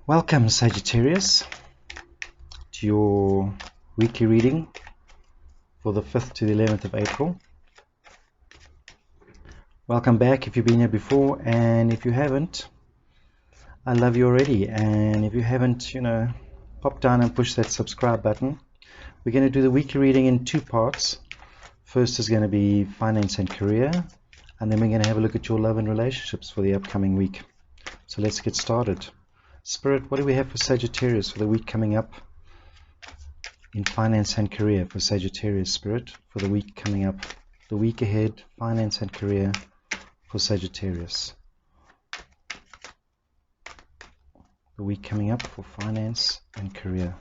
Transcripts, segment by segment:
Welcome, Sagittarius, to your weekly reading for the 5th to the 11th of April. Welcome back if you've been here before, and if you haven't, I love you already. And if you haven't, pop down and push that subscribe button. We're going to do the weekly reading in two parts. First is going to be finance and career, and then we're going to have a look at your love and relationships for the upcoming week. So let's get started. Spirit, what do we have for Sagittarius for the week coming up in finance and career for Sagittarius, Spirit, for the week coming up, the week ahead, finance and career for Sagittarius. The week coming up for finance and career.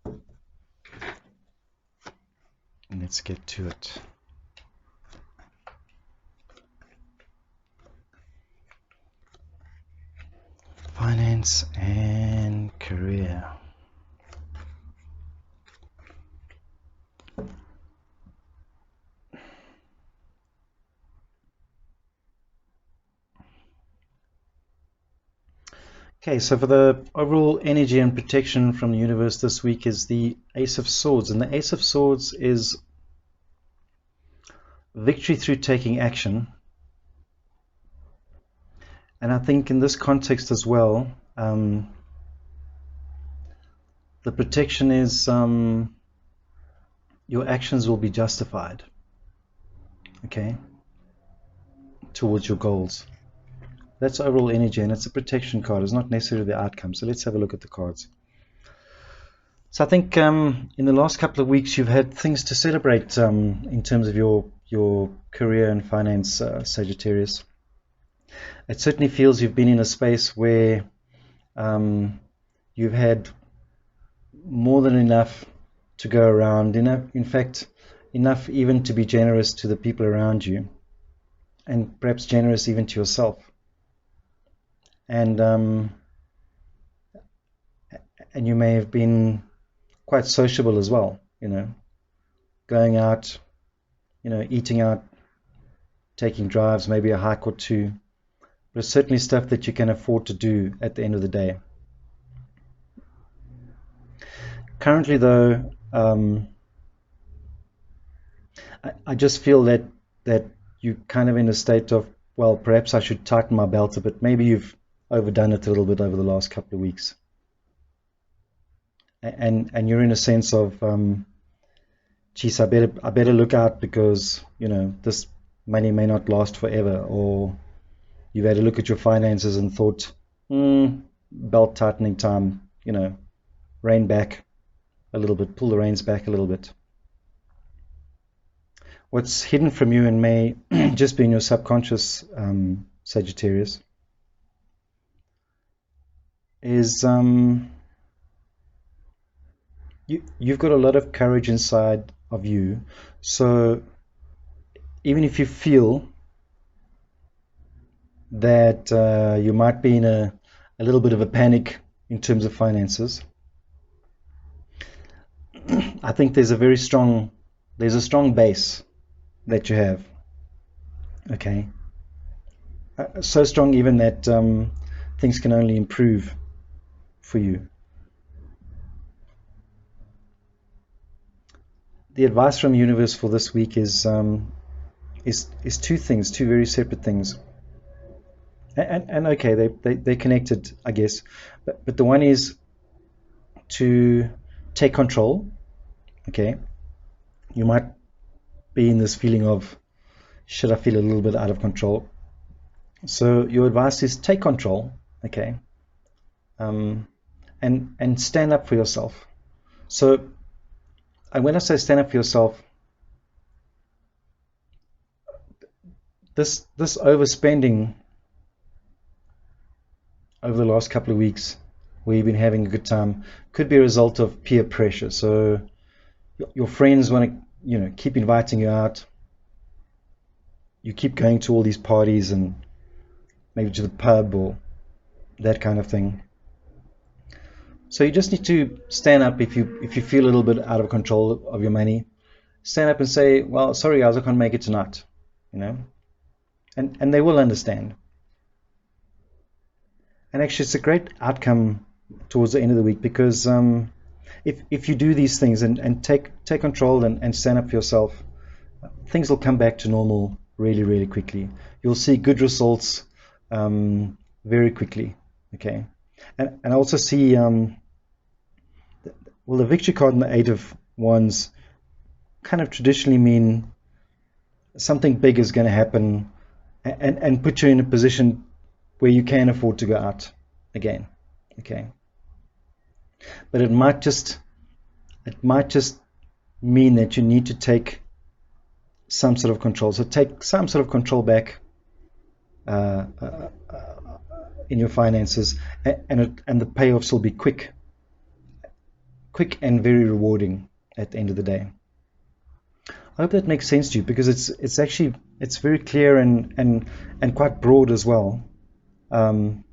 And let's get to it. Finance and career. Okay, so for the overall energy and protection from the universe this week is the Ace of Swords. And the Ace of Swords is victory through taking action. And I think in this context as well, the protection is your actions will be justified, okay, towards your goals. That's overall energy, and it's a protection card. It's not necessarily the outcome. So let's have a look at the cards. So I think in the last couple of weeks you've had things to celebrate in terms of your career and finance, Sagittarius. It certainly feels you've been in a space where you've had more than enough to go around, in fact, enough even to be generous to the people around you, and perhaps generous even to yourself. And you may have been quite sociable as well, going out, eating out, taking drives, maybe a hike or two. But it's certainly stuff that you can afford to do at the end of the day. Currently, though, I just feel that you're kind of in a state of, well, perhaps I should tighten my belt a bit. Maybe you've overdone it a little bit over the last couple of weeks. And you're in a sense of, geez, I better look out because, this money may not last forever, or you've had a look at your finances and thought, belt tightening time, rein back a little bit, pull the reins back a little bit. What's hidden from you and may just be in your subconscious, Sagittarius, is you've got a lot of courage inside of you. So even if you feel that you might be in a little bit of a panic in terms of finances, I think there's a strong base that you have, okay, so strong even that things can only improve for you. The advice from the universe for this week is two things, two very separate things. And okay, they're connected, I guess. But the one is to take control. Okay, you might be in this feeling of, should I feel a little bit out of control? So your advice is take control. Okay, and stand up for yourself. So, and when I say stand up for yourself, this overspending over the last couple of weeks where you've been having a good time could be a result of peer pressure. So your friends want to, keep inviting you out. You keep going to all these parties and maybe to the pub or that kind of thing. So you just need to stand up if you feel a little bit out of control of your money. Stand up and say, well, sorry guys, I can't make it tonight, and they will understand. And actually, it's a great outcome towards the end of the week, because if you do these things and take control and stand up for yourself, things will come back to normal really, really quickly. You'll see good results very quickly. Okay, and I also see well, the victory card and the Eight of Wands kind of traditionally mean something big is going to happen and put you in a position where you can afford to go out again. Okay, but it might just mean that you need to take some sort of control. So take some sort of control back in your finances, and the payoffs will be quick and very rewarding at the end of the day. I hope that makes sense to you, because it's actually very clear and quite broad as well. And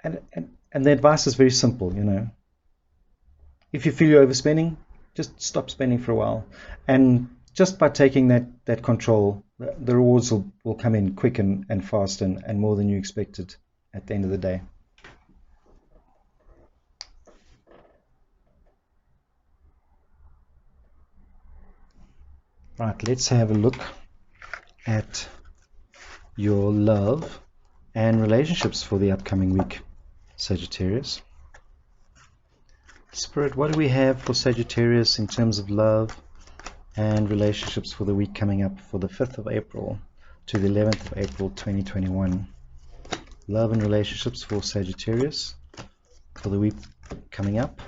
the advice is very simple, you know. If you feel you're overspending, just stop spending for a while, and just by taking that control, the rewards will come in quick and fast and more than you expected at the end of the day. Right, let's have a look at your love and relationships for the upcoming week, Sagittarius. Spirit, what do we have for Sagittarius in terms of love and relationships for the week coming up, for the 5th of April to the 11th of April 2021? Love and relationships for Sagittarius for the week coming up.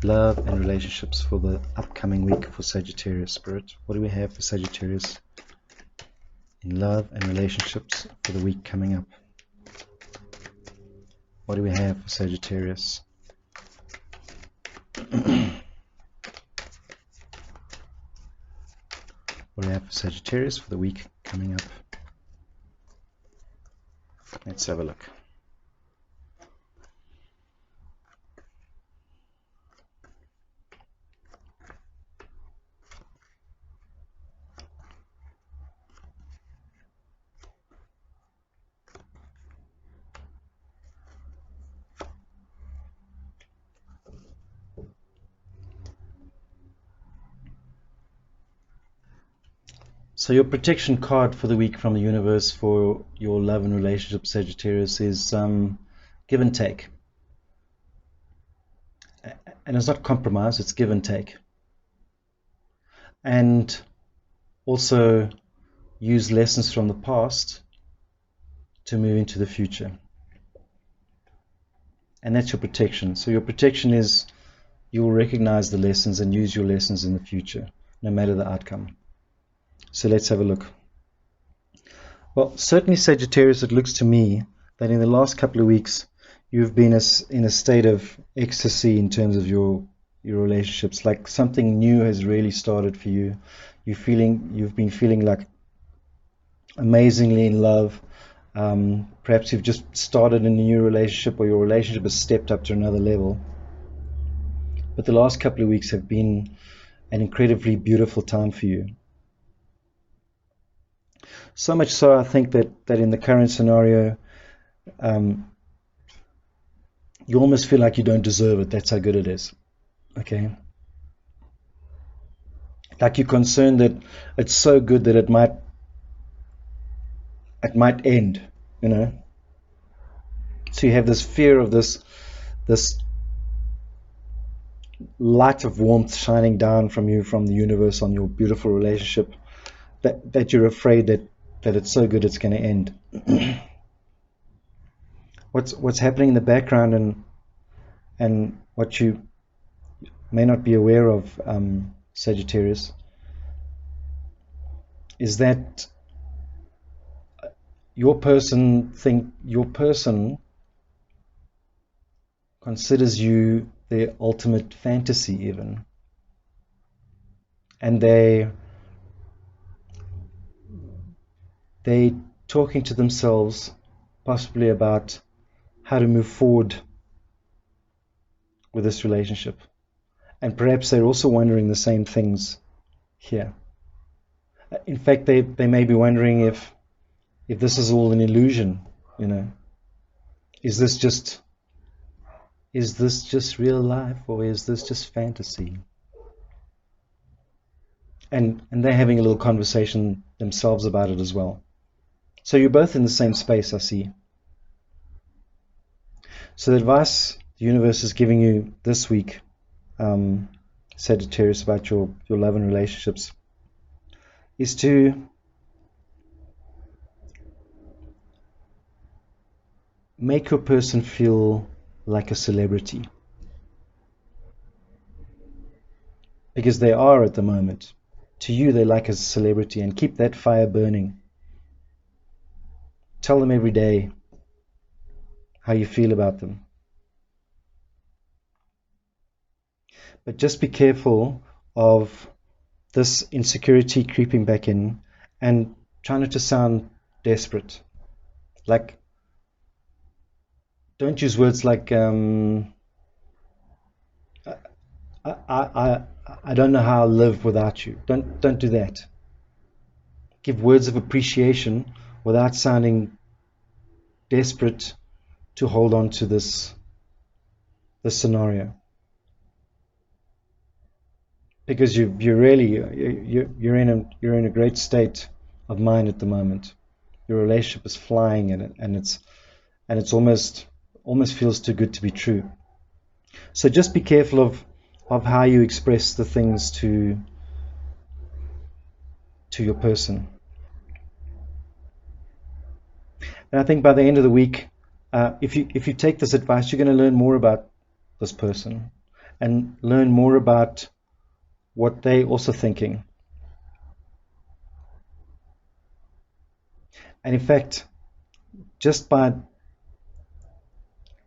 Love and relationships for the upcoming week for Sagittarius. Spirit, what do we have for Sagittarius in love and relationships for the week coming up? What do we have for Sagittarius? What do we have for Sagittarius for the week coming up? Let's have a look. So your protection card for the week from the universe for your love and relationship, Sagittarius, is give and take. And it's not compromise, it's give and take. And also use lessons from the past to move into the future. And that's your protection. So your protection is you will recognize the lessons and use your lessons in the future, no matter the outcome. So let's have a look. Well, certainly, Sagittarius, it looks to me that in the last couple of weeks you've been in a state of ecstasy in terms of your relationships. Like something new has really started for you. You've been feeling like amazingly in love. Perhaps you've just started in a new relationship, or your relationship has stepped up to another level. But the last couple of weeks have been an incredibly beautiful time for you. So much so, I think that in the current scenario, you almost feel like you don't deserve it. That's how good it is. Okay? Like you're concerned that it's so good that it might end, you know? So you have this fear of this light of warmth shining down from you, from the universe, on your beautiful relationship, that you're afraid that it's so good it's going to end. What's happening in the background, and what you may not be aware of, Sagittarius, is that your person considers you their ultimate fantasy even, and they talking to themselves possibly about how to move forward with this relationship. And perhaps they're also wondering the same things here. In fact, they may be wondering if if this is all an illusion, you know. Is this just real life, or is this just fantasy? And they're having a little conversation themselves about it as well. So you're both in the same space, I see. So the advice the universe is giving you this week, Sagittarius, about your love and relationships, is to make your person feel like a celebrity. Because they are at the moment. To you, they're like a celebrity, and keep that fire burning. Tell them every day how you feel about them. But just be careful of this insecurity creeping back in, and try not to sound desperate. Like, don't use words like I don't know how I'll live without you. Don't do that. Give words of appreciation without sounding desperate to hold on to this scenario. Because you're in a great state of mind at the moment. Your relationship is flying, and it's almost feels too good to be true. So just be careful of how you express the things to your person. And I think by the end of the week, if you take this advice, you're going to learn more about this person and learn more about what they're also thinking. And in fact, just by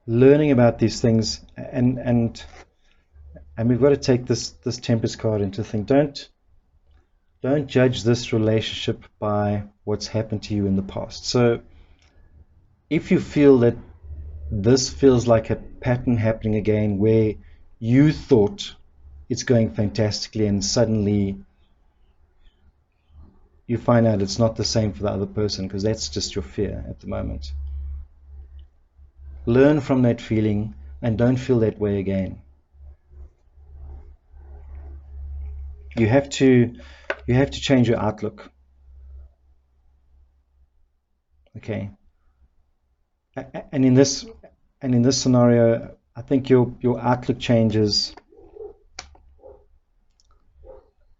learning about these things, and we've got to take this Temperance card into think. Don't judge this relationship by what's happened to you in the past. So if you feel that this feels like a pattern happening again, where you thought it's going fantastically and suddenly you find out it's not the same for the other person, because that's just your fear at the moment. Learn from that feeling and don't feel that way again. You have to change your outlook. Okay. And in this scenario, I think your outlook changes.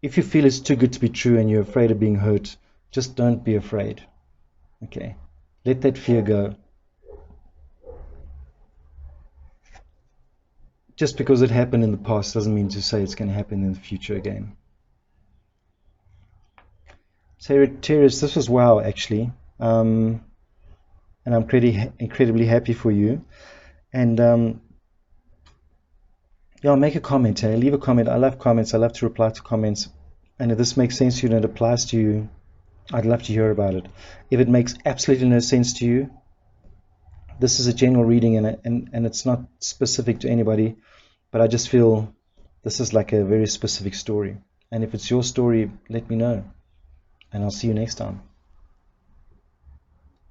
If you feel it's too good to be true and you're afraid of being hurt, just don't be afraid. Okay. Let that fear go. Just because it happened in the past doesn't mean to say it's going to happen in the future again. Sagittarius, this was wow, actually. And I'm incredibly happy for you. And yeah, make a comment. Leave a comment. I love comments. I love to reply to comments. And if this makes sense to you and it applies to you, I'd love to hear about it. If it makes absolutely no sense to you, this is a general reading, and it's not specific to anybody, but I just feel this is like a very specific story. And if it's your story, let me know. And I'll see you next time.